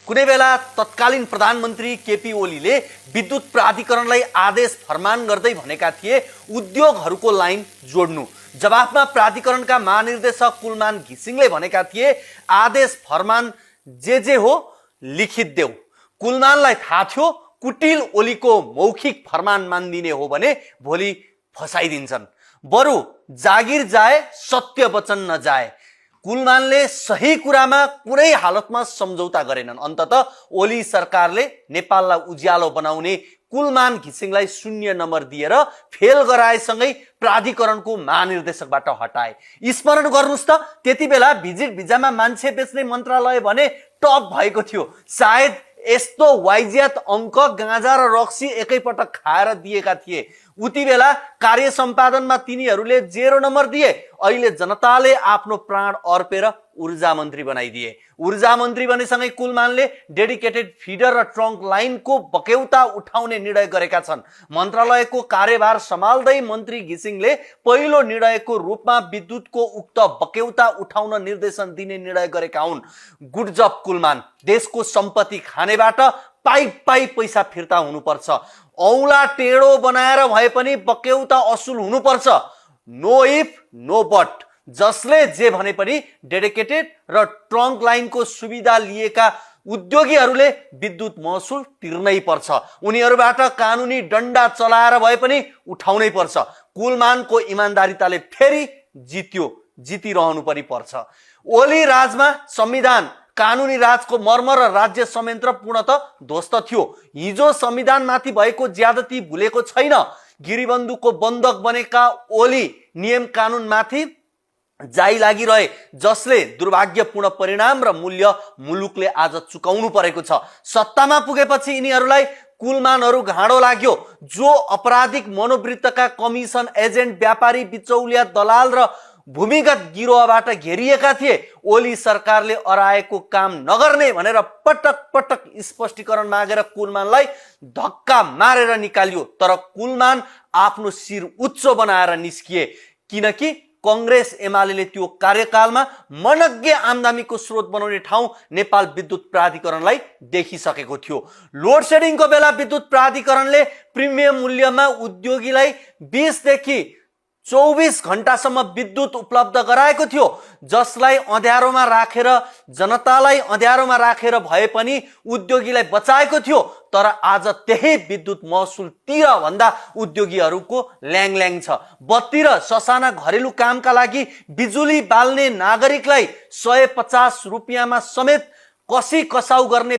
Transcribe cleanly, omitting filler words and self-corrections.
कुनै बेला तत्कालीन प्रधानमन्त्री केपी ओलीले विद्युत प्राधिकरणलाई आदेश फरमान गर्दै भनेका थिए उद्योगहरूको लाइन जोड्नु। जवाफमा प्राधिकरणका महानिर्देशक कुलमान घिसिङले भनेका थिए आदेश फरमान जे हो लिखित देऊ। कुलमानलाई थाहा थियो कुटिल ओलीको मौखिक फरमान मान्दिने हो भने भोलि फसाइदिन्छन्। बरु जागिर जाए सत्य वचन नजाए। कुलमानले सही कुरामा कुनै हालतमा सम्झौता गरेनन्। अन्ततः ओली सरकारले नेपाललाई उज्यालो बनाउने कुलमान घिसिङलाई 0 नम्बर दिएर फेल गराएसँगै प्राधिकरणको महानिर्देशकबाट हटाए। स्मरण गर्नुस् त, त्यति बेला भिजिट भिजामा मान्छे बेच्ने मन्त्रालय भने टप भएको थियो। सायद यस्तो वाइज्यात अङ्क गाँजा र रक्सी एकैपटक खाएर दिएका थिए। उति बेला कार्य सम्पादनमा तिनीहरूले 0 नम्बर दिए। अहिले जनताले आफ्नो प्राण अर्पेर ऊर्जा मन्त्री बनाइदिए। ऊर्जा मन्त्री बनेसँगै कुलमानले डेडिकेटेड फिडर र ट्रङ्क लाइनको बक्यौता उठाउने निर्णय गरेका छन्। मन्त्रालयको कार्यभार सम्हाल्दै मन्त्री घिसिङले पहिलो निर्णयको रूपमा विद्युतको उक्त बक्यौता उठाउन निर्देशन दिने निर्णय गरेका हुन्। गुड जब कुलमान। देशको सम्पत्ति खानेबाट पाइप पैसा फिर्ता हुनुपर्छ। औला टेढो बनाएर भए पनि बक्यौता असुल हुनुपर्छ। No if no but. जसले जे भने पनि डेडिकेटेड र ट्रङ्क लाइनको सुविधा लिएका उद्योगीहरूले विद्युत महसुल तिर्नै पर्छ। उनीहरूबाट कानुनी डन्डा चलाएर भए पनि उठाउनै पर्छ। कुलमानको इमानदारिताले फेरि जितिरहनु पनि पर्छ। ओली राजमा संविधान कानुनी राजको मर्म र राज्य संयन्त्र पूर्णतः ध्वस्त थियो। हिजो संविधानमाथि भएको ज्यादती भुलेको छैन। गिरीबन्धुको बन्धक बनेका ओली नियम कानुनमाथि जाई लागिरहे, जसले दुर्भाग्यपूर्ण परिणाम र मूल्य मुलुकले आज चुकाउनु परेको छ। सत्तामा पुगेपछि यिनीहरूलाई कुलमानहरू घाँडो लाग्यो। जो अपराधिक मनोवृत्तका कमिसन एजेन्ट, व्यापारी, बिचौलिया, दलाल र भूमिगत गिरोहबाट घेरिएका थिए, ओली सरकारले अराएको काम नगर्ने भनेर पटक पटक स्पष्टीकरण मागेर कुलमानलाई धक्का मारेर निकालियो। तर कुलमान आफ्नो शिर उच्च बनाएर निस्किए, किनकि कांग्रेस एमाले त्यो कार्यकालमा मनग्गे आमदानीको स्रोत बनाउने ठाउँ नेपाल विद्युत प्राधिकरणलाई देखिसकेको थियो। लोड सेडिङको बेला विद्युत प्राधिकरणले प्रिमियम मूल्यमा उद्योगीलाई 20 देखि 24 घण्टासम्म विद्युत उपलब्ध गराएको थियो, जसलाई अँध्यारोमा राखेर जनतालाई अँध्यारोमा राखेर भए पनि उद्योगीलाई बचाएको थियो। तर आज त्यही विद्युत महसुल तिर भन्दा उद्योगीहरूको ल्याङ छ। बत्ती र ससाना घरेलु कामका लागि बिजुली बाल्ने नागरिकलाई 150 रुपियाँमा समेत कसी कसाउ गर्ने